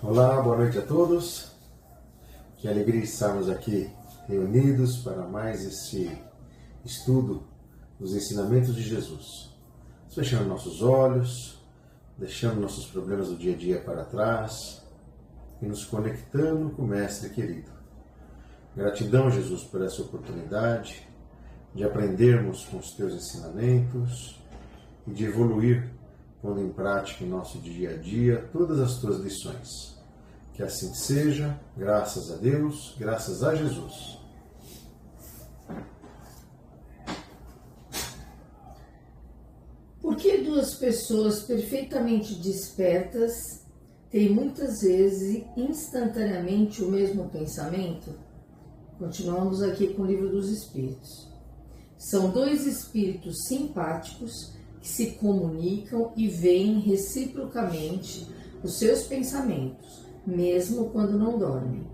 Olá, boa noite a todos. Que alegria estarmos aqui reunidos para mais esse estudo dos ensinamentos de Jesus. Fechando nossos olhos, deixando nossos problemas do dia a dia para trás e nos conectando com o Mestre querido. Gratidão, Jesus, por essa oportunidade de aprendermos com os teus ensinamentos e de evoluir pondo em prática em nosso dia a dia todas as tuas lições. Que assim seja, graças a Deus, graças a Jesus. Por que duas pessoas perfeitamente despertas têm muitas vezes instantaneamente o mesmo pensamento? Continuamos aqui com o Livro dos Espíritos. São dois espíritos simpáticos que se comunicam e veem reciprocamente os seus pensamentos, mesmo quando não dormem.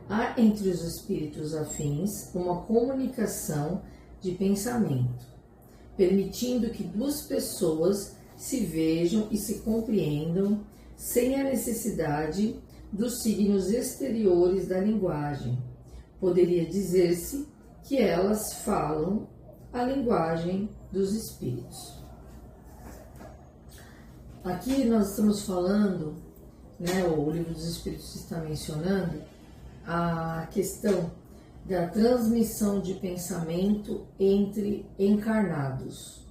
Há entre os espíritos afins uma comunicação de pensamento, permitindo que duas pessoas se vejam e se compreendam sem a necessidade dos signos exteriores da linguagem. Poderia dizer-se que elas falam a linguagem dos espíritos. Aqui nós estamos falando, o Livro dos Espíritos está mencionando a questão da transmissão de pensamento entre encarnados.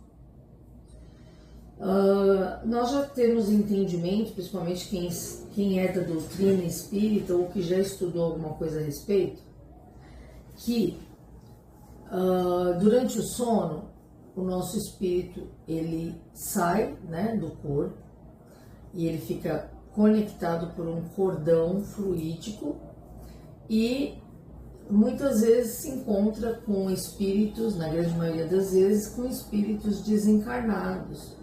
Nós já temos entendimento, principalmente quem é da doutrina espírita ou que já estudou alguma coisa a respeito, que durante o sono o nosso espírito ele sai do corpo e ele fica conectado por um cordão fluídico e muitas vezes se encontra com espíritos, na grande maioria das vezes, com espíritos desencarnados.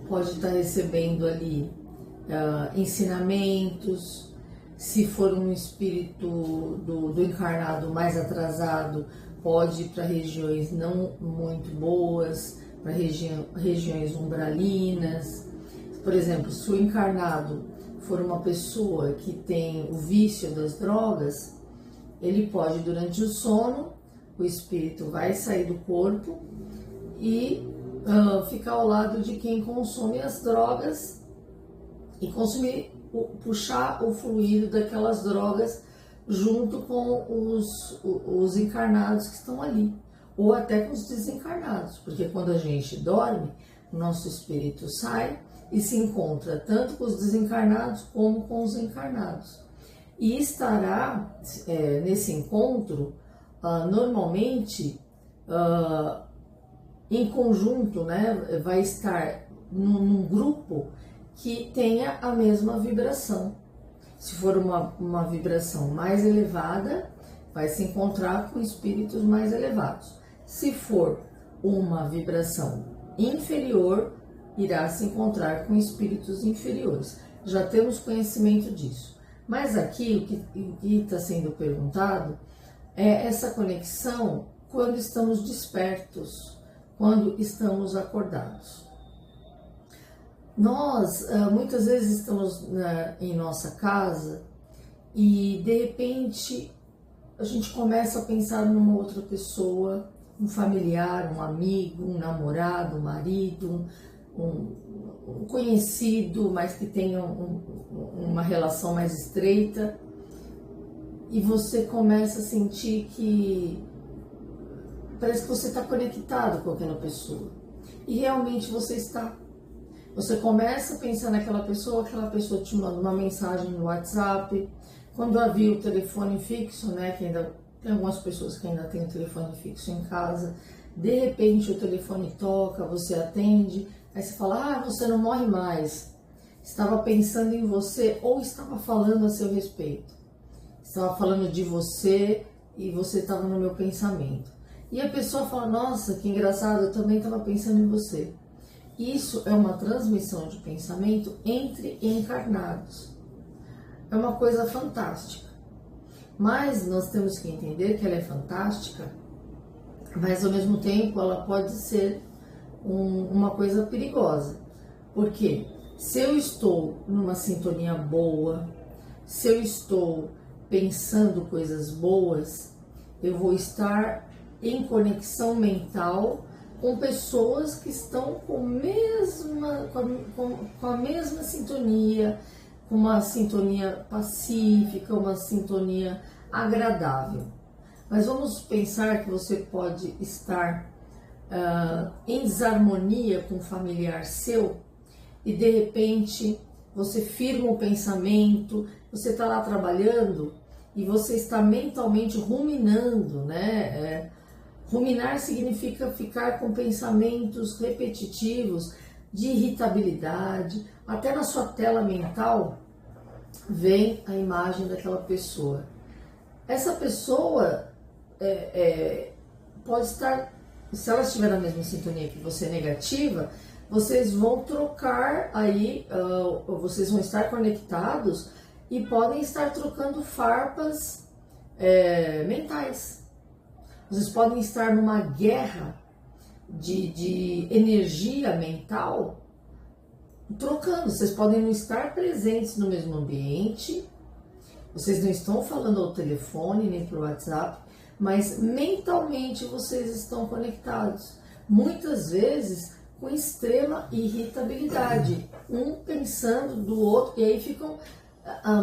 Pode estar recebendo ali ensinamentos. Se for um espírito do encarnado mais atrasado, pode ir para regiões não muito boas, para regiões umbralinas. Por exemplo, se o encarnado for uma pessoa que tem o vício das drogas, ele pode, durante o sono, o espírito vai sair do corpo e ficar ao lado de quem consome as drogas e puxar o fluido daquelas drogas junto com os encarnados que estão ali, ou até com os desencarnados, porque quando a gente dorme, o nosso espírito sai e se encontra tanto com os desencarnados como com os encarnados. E estará nesse encontro, normalmente, em conjunto, vai estar num grupo que tenha a mesma vibração. Se for uma vibração mais elevada, vai se encontrar com espíritos mais elevados. Se for uma vibração inferior, irá se encontrar com espíritos inferiores. Já temos conhecimento disso. Mas aqui o que está sendo perguntado é essa conexão quando estamos despertos, quando estamos acordados. Nós muitas vezes estamos em nossa casa e de repente a gente começa a pensar numa outra pessoa, um familiar, um amigo, um namorado, um marido, um conhecido, mas que tenha uma relação mais estreita, e você começa a sentir que parece que você está conectado com aquela pessoa, e realmente você está. Você começa a pensar naquela pessoa te manda uma mensagem no WhatsApp. Quando havia o telefone fixo, que ainda tem algumas pessoas que ainda têm o telefone fixo em casa, de repente o telefone toca, você atende, aí você fala, você não morre mais. Estava pensando em você ou estava falando a seu respeito. Estava falando de você e você estava no meu pensamento. E a pessoa fala, nossa, que engraçado, eu também estava pensando em você. Isso é uma transmissão de pensamento entre encarnados. É uma coisa fantástica. Mas nós temos que entender que ela é fantástica, mas ao mesmo tempo ela pode ser uma coisa perigosa. Por quê? Se eu estou numa sintonia boa, se eu estou pensando coisas boas, eu vou estar em conexão mental com pessoas que estão com a mesma sintonia, com uma sintonia pacífica, uma sintonia agradável. Mas vamos pensar que você pode estar em desarmonia com um familiar seu e de repente você firma o pensamento, você está lá trabalhando e você está mentalmente ruminando, né? Ruminar significa ficar com pensamentos repetitivos de irritabilidade, até na sua tela mental vem a imagem daquela pessoa. Essa pessoa pode estar, se ela estiver na mesma sintonia que você negativa, vocês vão trocar aí, vocês vão estar conectados e podem estar trocando farpas mentais. Vocês podem estar numa guerra de energia mental, trocando. Vocês podem não estar presentes no mesmo ambiente, vocês não estão falando ao telefone nem pelo WhatsApp, mas mentalmente vocês estão conectados. Muitas vezes com extrema irritabilidade, um pensando do outro, e aí ficam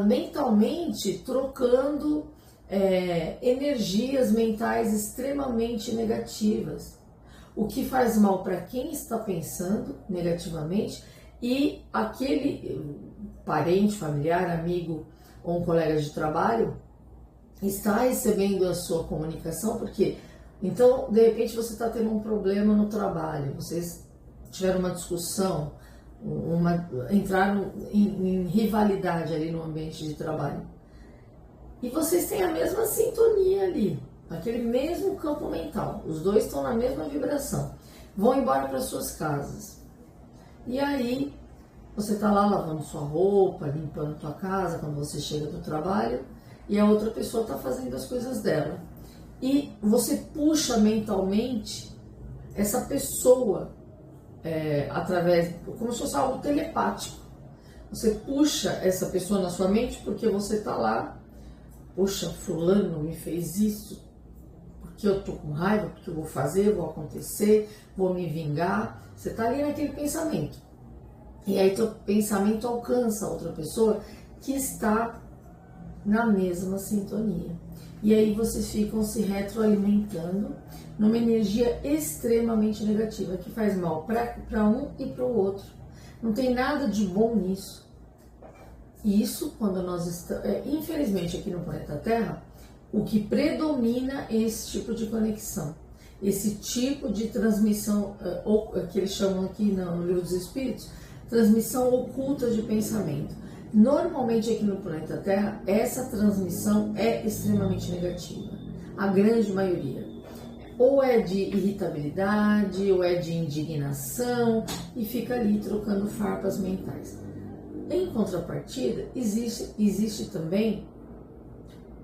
mentalmente trocando energias mentais extremamente negativas, o que faz mal para quem está pensando negativamente e aquele parente, familiar, amigo ou um colega de trabalho está recebendo a sua comunicação, porque então de repente você está tendo um problema no trabalho, vocês tiveram uma discussão, entraram em rivalidade ali no ambiente de trabalho. E vocês têm a mesma sintonia ali, aquele mesmo campo mental. Os dois estão na mesma vibração. Vão embora para suas casas. E aí, você está lá lavando sua roupa, limpando sua casa quando você chega do trabalho, e a outra pessoa está fazendo as coisas dela. E você puxa mentalmente essa pessoa através, como se fosse algo telepático. Você puxa essa pessoa na sua mente porque você está lá. Poxa, fulano me fez isso, porque eu tô com raiva, porque eu vou fazer, vou acontecer, vou me vingar. Você tá ali naquele pensamento. E aí teu pensamento alcança outra pessoa que está na mesma sintonia. E aí vocês ficam se retroalimentando numa energia extremamente negativa, que faz mal para um e para o outro. Não tem nada de bom nisso. Isso, quando nós estamos, infelizmente aqui no planeta Terra, o que predomina é esse tipo de conexão, esse tipo de transmissão, que eles chamam aqui no Livro dos Espíritos, transmissão oculta de pensamento. Normalmente aqui no planeta Terra, essa transmissão é extremamente negativa, a grande maioria. Ou é de irritabilidade, ou é de indignação, e fica ali trocando farpas mentais. Em contrapartida, existe também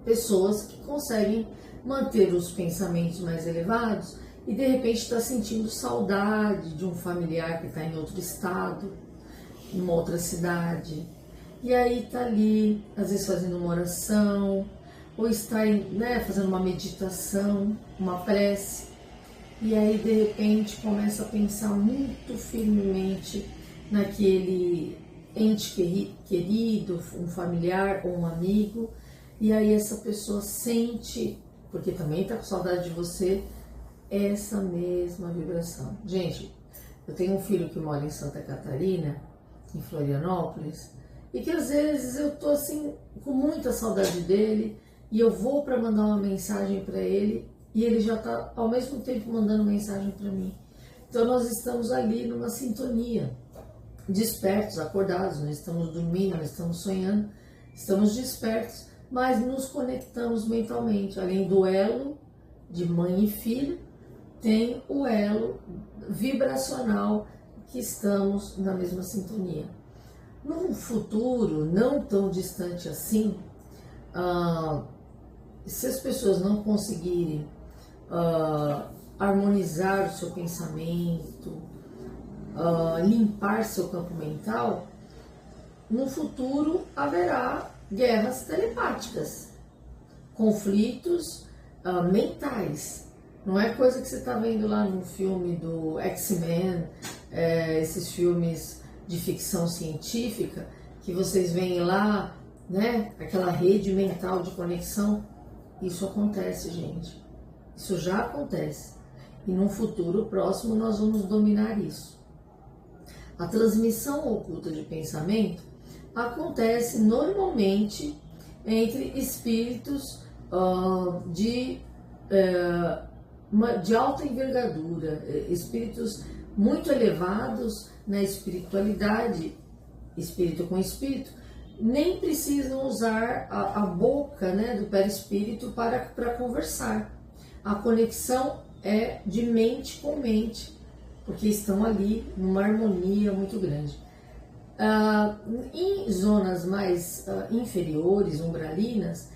pessoas que conseguem manter os pensamentos mais elevados e de repente está sentindo saudade de um familiar que está em outro estado, em uma outra cidade. E aí está ali, às vezes fazendo uma oração, ou está fazendo uma meditação, uma prece. E aí de repente começa a pensar muito firmemente naquele ente querido, um familiar ou um amigo, e aí essa pessoa sente, porque também está com saudade de você, essa mesma vibração. Gente, eu tenho um filho que mora em Santa Catarina, em Florianópolis, e que às vezes eu tô assim com muita saudade dele e eu vou para mandar uma mensagem para ele e ele já está ao mesmo tempo mandando mensagem para mim. Então nós estamos ali numa sintonia, despertos, acordados, não estamos dormindo, não estamos sonhando, estamos despertos, mas nos conectamos mentalmente. Além do elo de mãe e filho, tem o elo vibracional que estamos na mesma sintonia. Num futuro não tão distante assim, se as pessoas não conseguirem harmonizar o seu pensamento, limpar seu campo mental, no futuro haverá guerras telepáticas, conflitos mentais. Não é coisa que você está vendo lá no filme do X-Men, esses filmes de ficção científica, que vocês veem lá, né, aquela rede mental de conexão. Isso acontece, gente. Isso já acontece. E num futuro próximo nós vamos dominar isso. A transmissão oculta de pensamento acontece normalmente entre espíritos de alta envergadura, espíritos muito elevados na espiritualidade, espírito com espírito, nem precisam usar a boca, né, do perispírito para conversar. A conexão é de mente com mente, porque estão ali numa harmonia muito grande. Em zonas mais inferiores, umbralinas,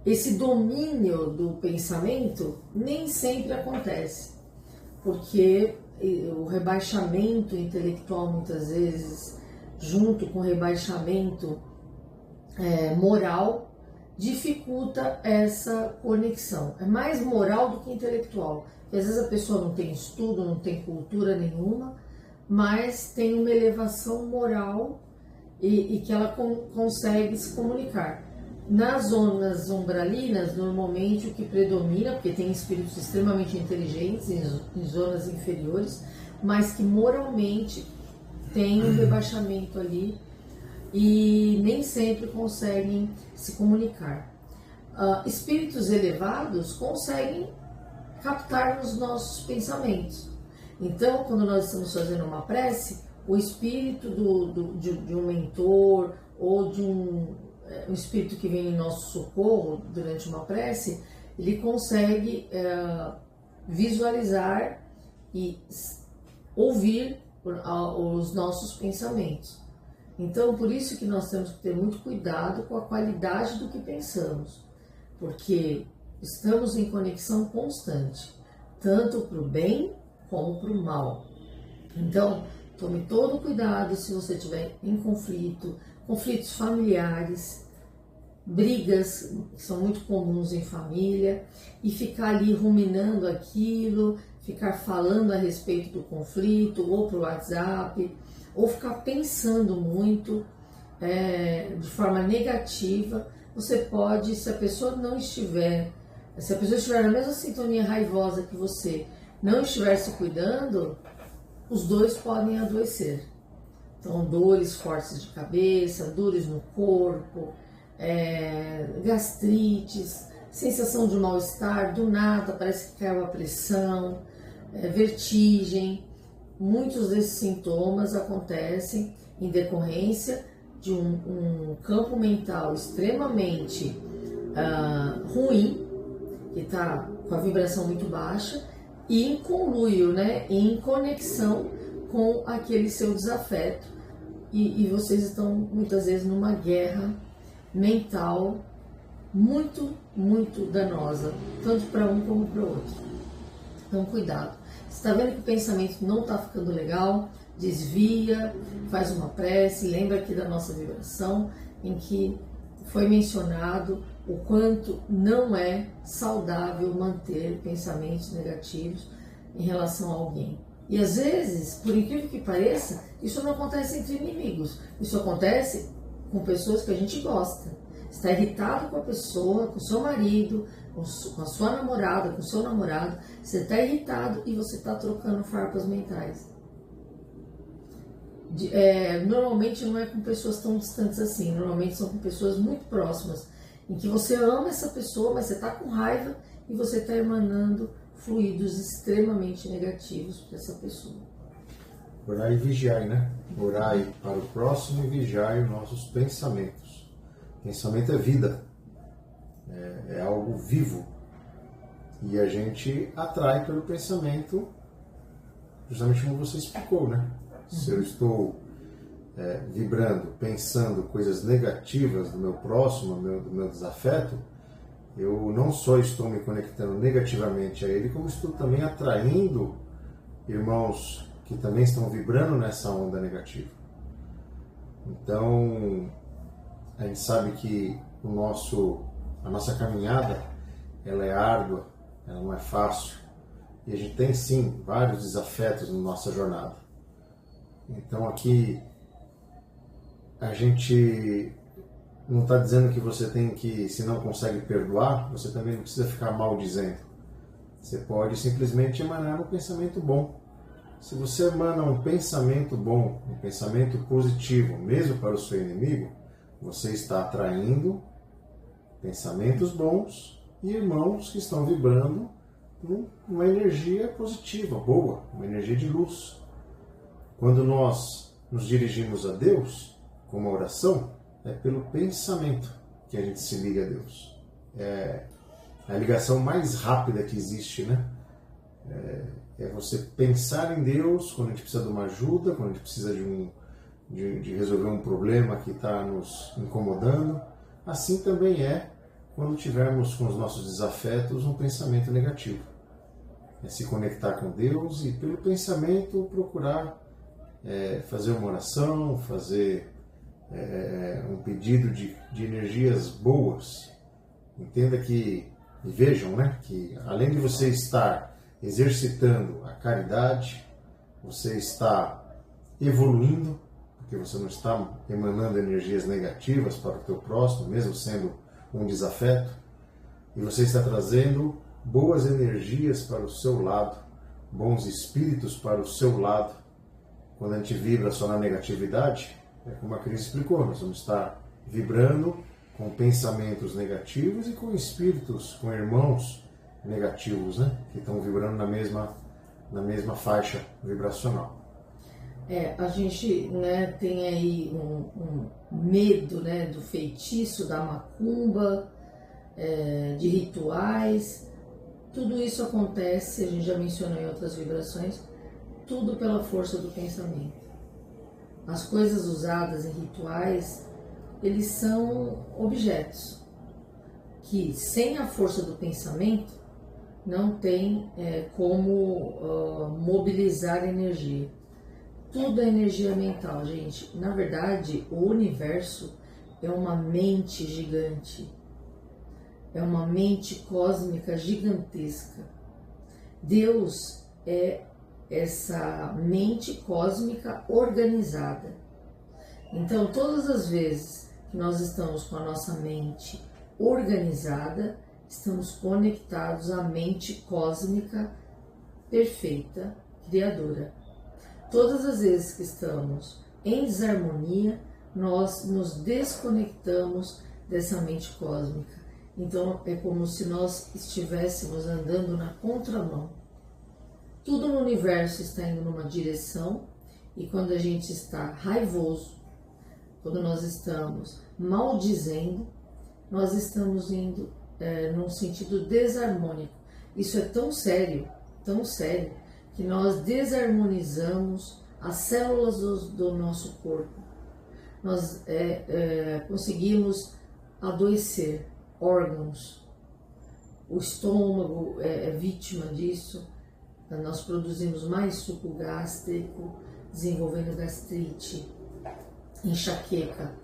esse domínio do pensamento nem sempre acontece, porque o rebaixamento intelectual, muitas vezes, junto com o rebaixamento moral, dificulta essa conexão. É mais moral do que intelectual. Porque às vezes a pessoa não tem estudo, não tem cultura nenhuma, mas tem uma elevação moral e que ela consegue se comunicar. Nas zonas umbralinas, normalmente o que predomina, porque tem espíritos extremamente inteligentes em zonas inferiores, mas que moralmente tem um rebaixamento ali e nem sempre conseguem se comunicar. Espíritos elevados conseguem captar os nossos pensamentos. Então, quando nós estamos fazendo uma prece, o espírito de um mentor ou de um espírito que vem em nosso socorro durante uma prece, ele consegue visualizar e ouvir os nossos pensamentos. Então, por isso que nós temos que ter muito cuidado com a qualidade do que pensamos, porque estamos em conexão constante, tanto para o bem como para o mal. Então, tome todo o cuidado se você estiver em conflitos familiares, brigas que são muito comuns em família, e ficar ali ruminando aquilo, ficar falando a respeito do conflito, ou para o WhatsApp, ou ficar pensando muito de forma negativa. Você pode, se a pessoa estiver na mesma sintonia raivosa que você, não estiver se cuidando, os dois podem adoecer. Então, dores fortes de cabeça, dores no corpo, gastrites, sensação de mal-estar, do nada parece que caiu a pressão, vertigem. Muitos desses sintomas acontecem em decorrência de um campo mental extremamente ruim, que está com a vibração muito baixa, e em conluio, né, em conexão com aquele seu desafeto. E vocês estão muitas vezes numa guerra mental muito, muito danosa, tanto para um como para o outro. Então, cuidado. Você está vendo que o pensamento não está ficando legal? Desvia, faz uma prece, lembra aqui da nossa vibração, em que foi mencionado o quanto não é saudável manter pensamentos negativos em relação a alguém. E às vezes, por incrível que pareça, isso não acontece entre inimigos. Isso acontece com pessoas que a gente gosta. Você está irritado com a pessoa, com o seu marido, com a sua namorada, com o seu namorado. Você está irritado e você está trocando farpas mentais. Normalmente não é com pessoas tão distantes assim. Normalmente são com pessoas muito próximas, em que você ama essa pessoa, mas você está com raiva e você está emanando fluidos extremamente negativos para essa pessoa. Orai e vigiai, né? Orai para o próximo e vigiai os nossos pensamentos. Pensamento é vida, é algo vivo. E a gente atrai pelo pensamento, justamente como você explicou, né? Se eu estou vibrando, pensando coisas negativas do meu próximo, do meu desafeto, eu não só estou me conectando negativamente a ele, como estou também atraindo irmãos que também estão vibrando nessa onda negativa. Então, a gente sabe que a nossa caminhada, ela é árdua, ela não é fácil. E a gente tem, sim, vários desafetos na nossa jornada. Então, aqui, a gente não está dizendo que você tem que, se não consegue perdoar, você também não precisa ficar maldizendo. Você pode simplesmente emanar um pensamento bom. Se você emana um pensamento bom, um pensamento positivo, mesmo para o seu inimigo, você está atraindo pensamentos bons e irmãos que estão vibrando uma energia positiva, boa, uma energia de luz. Quando nós nos dirigimos a Deus, com uma oração, é pelo pensamento que a gente se liga a Deus. É a ligação mais rápida que existe, né? É você pensar em Deus quando a gente precisa de uma ajuda, quando a gente precisa de resolver um problema que está nos incomodando. Assim também é quando tivermos com os nossos desafetos um pensamento negativo. É se conectar com Deus e pelo pensamento procurar fazer uma oração, fazer um pedido de energias boas. Entenda que, e vejam, né, que além de você estar exercitando a caridade, você está evoluindo, porque você não está emanando energias negativas para o teu próximo, mesmo sendo um desafeto, e você está trazendo boas energias para o seu lado, bons espíritos para o seu lado. Quando a gente vibra só na negatividade, é como a Cris explicou, nós vamos estar vibrando com pensamentos negativos e com espíritos, com irmãos negativos, né, que estão vibrando na mesma faixa vibracional. A gente, né, tem aí um medo, né, do feitiço, da macumba, de rituais. Tudo isso acontece, a gente já mencionou em outras vibrações, tudo pela força do pensamento. As coisas usadas em rituais, eles são objetos que, sem a força do pensamento, não tem como mobilizar energia. Tudo é energia mental, gente. Na verdade, o universo é uma mente gigante. É uma mente cósmica gigantesca. Deus é essa mente cósmica organizada. Então, todas as vezes que nós estamos com a nossa mente organizada, estamos conectados à mente cósmica perfeita, criadora. Todas as vezes que estamos em desarmonia, nós nos desconectamos dessa mente cósmica. Então, é como se nós estivéssemos andando na contramão. Tudo no universo está indo numa direção, e quando a gente está raivoso, quando nós estamos maldizendo, nós estamos indo num sentido desarmônico. Isso é tão sério, que nós desarmonizamos as células do nosso corpo. Nós conseguimos adoecer órgãos. O estômago é vítima disso. Nós produzimos mais suco gástrico, desenvolvendo gastrite, enxaqueca.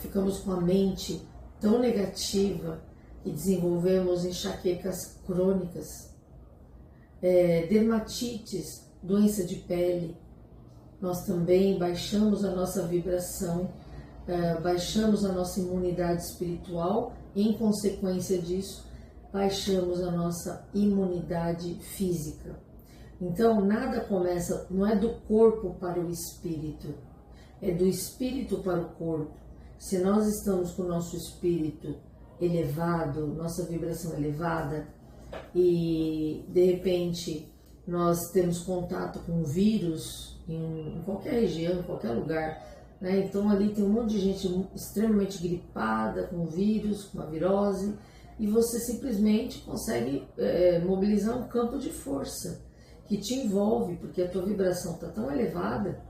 Ficamos com a mente tão negativa que desenvolvemos enxaquecas crônicas, dermatites, doença de pele. Nós também baixamos a nossa vibração, baixamos a nossa imunidade espiritual e, em consequência disso, baixamos a nossa imunidade física. Então, nada começa, não é do corpo para o espírito, é do espírito para o corpo. Se nós estamos com o nosso espírito elevado, nossa vibração elevada, e de repente nós temos contato com um vírus em qualquer região, em qualquer lugar, né? Então ali tem um monte de gente extremamente gripada com vírus, com uma virose, e você simplesmente consegue mobilizar um campo de força que te envolve, porque a tua vibração está tão elevada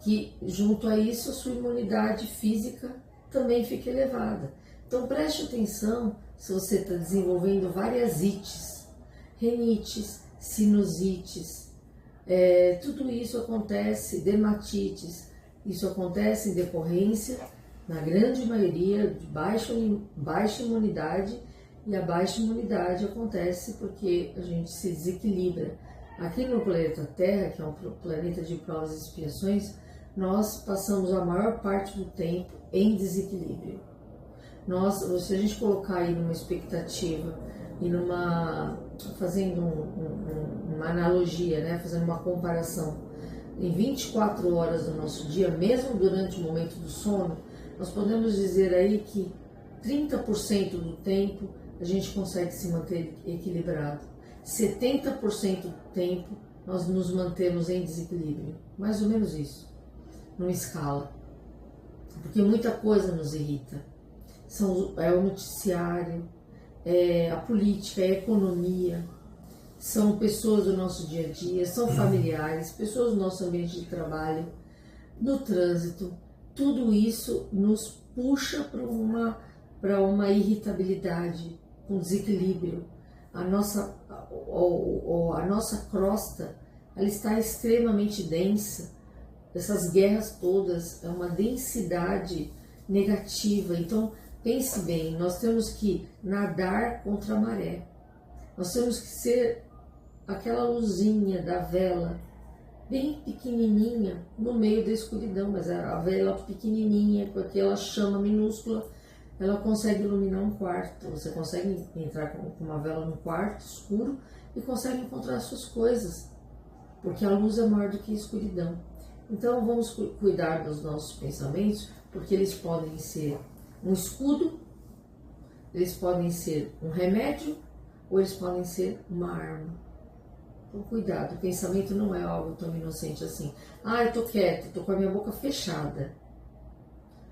que junto a isso a sua imunidade física também fica elevada. Então preste atenção se você está desenvolvendo várias ites, rinites, sinusites, tudo isso acontece, dermatites, Isso acontece em decorrência, na grande maioria, de baixa imunidade, e a baixa imunidade acontece porque a gente se desequilibra. Aqui no planeta Terra, que é um planeta de provas e expiações, nós passamos a maior parte do tempo em desequilíbrio. Se a gente colocar aí numa expectativa e fazendo uma analogia, né, fazendo uma comparação, em 24 horas do nosso dia, mesmo durante o momento do sono, nós podemos dizer aí que 30% do tempo a gente consegue se manter equilibrado. 70% do tempo nós nos mantemos em desequilíbrio. Mais ou menos isso, numa escala. Porque muita coisa nos irrita. É o noticiário, é a política, é a economia, são pessoas do nosso dia a dia, são familiares, pessoas do nosso ambiente de trabalho, no trânsito. Tudo isso nos puxa para uma irritabilidade, um desequilíbrio. A nossa crosta, ela está extremamente densa. Essas guerras todas, é uma densidade negativa. Então, pense bem, nós temos que nadar contra a maré. Nós temos que ser aquela luzinha da vela, bem pequenininha, no meio da escuridão, mas a vela pequenininha, com aquela chama minúscula, ela consegue iluminar um quarto. Você consegue entrar com uma vela num quarto escuro e consegue encontrar as suas coisas, porque a luz é maior do que a escuridão. Então vamos cuidar dos nossos pensamentos, porque eles podem ser um escudo, eles podem ser um remédio, ou eles podem ser uma arma. Então cuidado, o pensamento não é algo tão inocente assim. Eu tô quieta, tô com a minha boca fechada.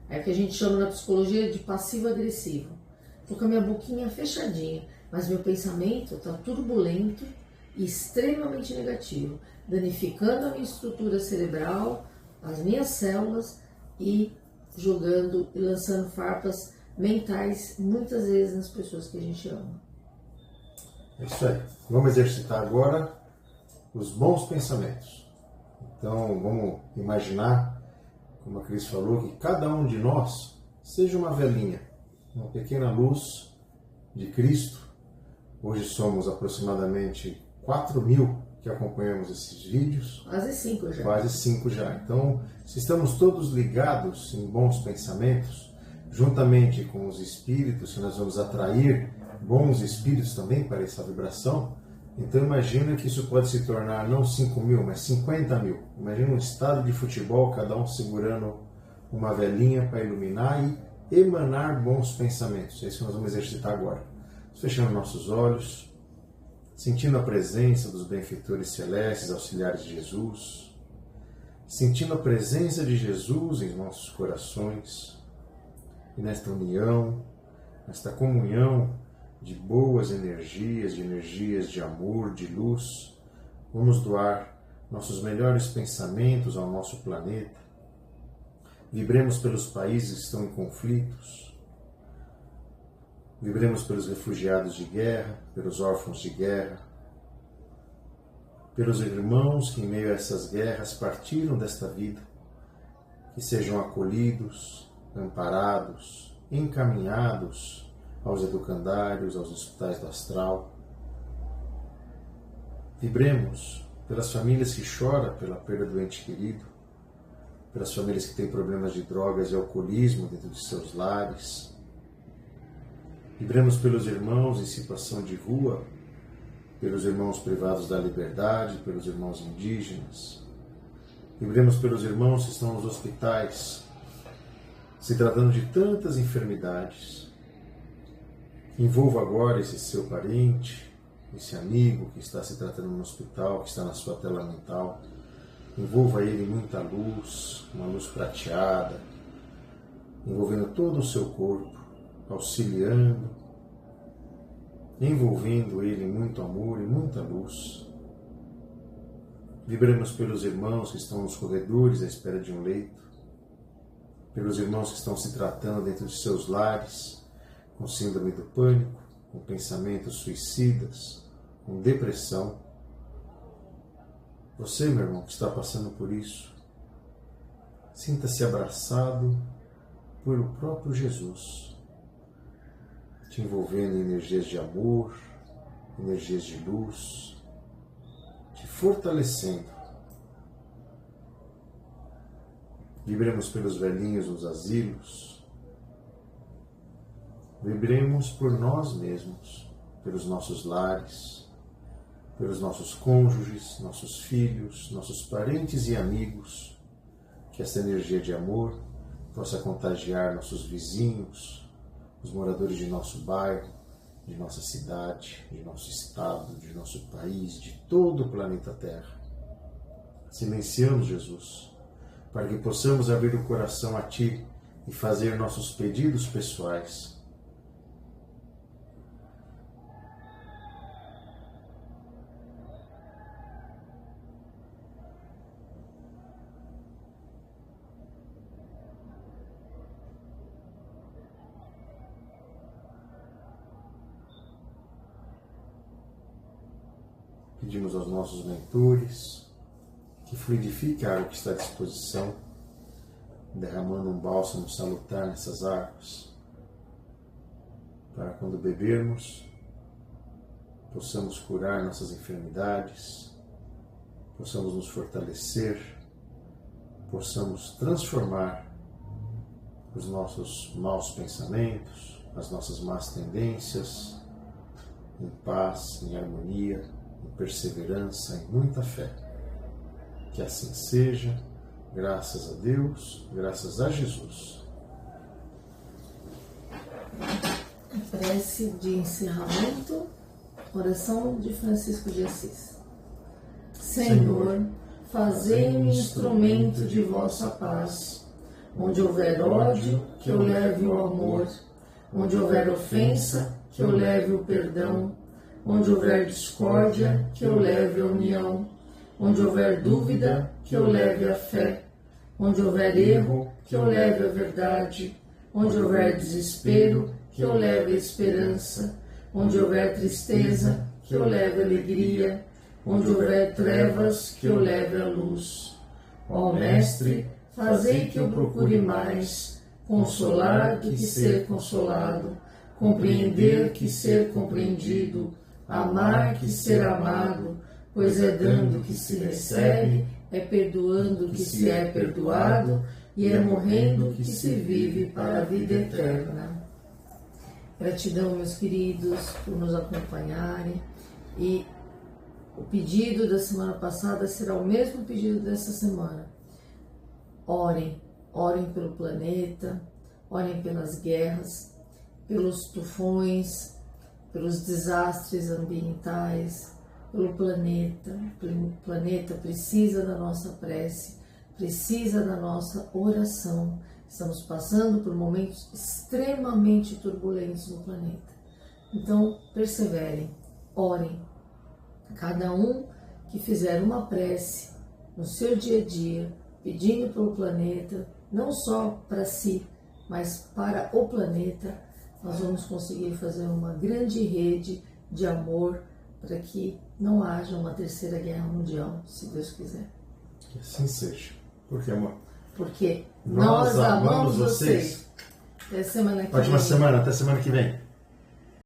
É o que a gente chama na psicologia de passivo-agressivo. Tô com a minha boquinha fechadinha, mas meu pensamento tá turbulento e extremamente negativo, danificando a minha estrutura cerebral, as minhas células e jogando e lançando farpas mentais, muitas vezes nas pessoas que a gente ama. É isso aí. Vamos exercitar agora os bons pensamentos. Então, vamos imaginar, como a Cris falou, que cada um de nós seja uma velinha, uma pequena luz de Cristo. Hoje somos aproximadamente 4.000 que acompanhamos esses vídeos. Quase 5 já. Quase 5 já. Então, se estamos todos ligados em bons pensamentos, juntamente com os espíritos, que nós vamos atrair bons espíritos também para essa vibração, então imagina que isso pode se tornar não 5.000, mas 50.000. Imagina um estádio de futebol, cada um segurando uma velinha para iluminar e emanar bons pensamentos. É isso que nós vamos exercitar agora. Fechando nossos olhos, sentindo a presença dos benfeitores celestes, auxiliares de Jesus, sentindo a presença de Jesus em nossos corações, e nesta união, nesta comunhão de boas energias, de amor, de luz, vamos doar nossos melhores pensamentos ao nosso planeta. Vibremos pelos países que estão em conflitos, vibremos pelos refugiados de guerra, pelos órfãos de guerra, pelos irmãos que em meio a essas guerras partiram desta vida, que sejam acolhidos, amparados, encaminhados aos educandários, aos hospitais do astral. Vibremos pelas famílias que choram pela perda do ente querido, pelas famílias que têm problemas de drogas e alcoolismo dentro de seus lares. Vibremos pelos irmãos em situação de rua, pelos irmãos privados da liberdade, pelos irmãos indígenas. Vibremos pelos irmãos que estão nos hospitais, se tratando de tantas enfermidades. Envolva agora esse seu parente, esse amigo que está se tratando no hospital, que está na sua tela mental. Envolva ele em muita luz, uma luz prateada, envolvendo todo o seu corpo, auxiliando, envolvendo ele em muito amor e muita luz. Vibremos pelos irmãos que estão nos corredores à espera de um leito, pelos irmãos que estão se tratando dentro de seus lares, com síndrome do pânico, com pensamentos suicidas, com depressão. Você, meu irmão, que está passando por isso, Sinta-se abraçado por o próprio Jesus, te envolvendo em energias de amor, energias de luz, te fortalecendo. Vibremos pelos velhinhos nos asilos, vibremos por nós mesmos, pelos nossos lares, pelos nossos cônjuges, nossos filhos, nossos parentes e amigos, que essa energia de amor possa contagiar nossos vizinhos, os moradores de nosso bairro, de nossa cidade, de nosso estado, de nosso país, de todo o planeta Terra. Silenciamos, Jesus, para que possamos abrir o coração a Ti e fazer nossos pedidos pessoais. Pedimos aos nossos mentores que fluidifique a água que está à disposição, derramando um bálsamo salutar nessas águas, para quando bebermos, possamos curar nossas enfermidades, possamos nos fortalecer, possamos transformar os nossos maus pensamentos, as nossas más tendências, em paz, em harmonia, em perseverança, em muita fé. Que assim seja, graças a Deus, graças a Jesus. Prece de encerramento, oração de Francisco de Assis. Senhor, fazei-me instrumento de vossa paz. Onde houver ódio, que eu leve o amor. Onde houver ofensa, que eu leve o perdão. Onde houver discórdia, que eu leve a união. Onde houver dúvida, que eu leve a fé. Onde houver erro, que eu leve a verdade. Onde houver desespero, que eu leve a esperança. Onde houver tristeza, que eu leve a alegria. Onde houver trevas, que eu leve a luz. Ó Mestre, fazei que eu procure mais consolar do que ser consolado, compreender que ser compreendido, amar que ser amado, pois é dando que se recebe, é perdoando que se é perdoado, e é morrendo que se vive para a vida eterna. Gratidão, meus queridos, por nos acompanharem, e o pedido da semana passada será o mesmo pedido dessa semana. Orem, orem pelo planeta, orem pelas guerras, pelos tufões, pelos desastres ambientais, pelo planeta. O planeta precisa da nossa prece, precisa da nossa oração. Estamos passando por momentos extremamente turbulentos no planeta. Então, perseverem, orem. Cada um que fizer uma prece no seu dia a dia, pedindo pelo planeta, não só para si, mas para o planeta, nós vamos conseguir fazer uma grande rede de amor para que não haja uma terceira guerra mundial, se Deus quiser. Que assim seja. Por que, amor? Porque nós amamos vocês. Até semana que vem. Ótima semana, até semana que vem.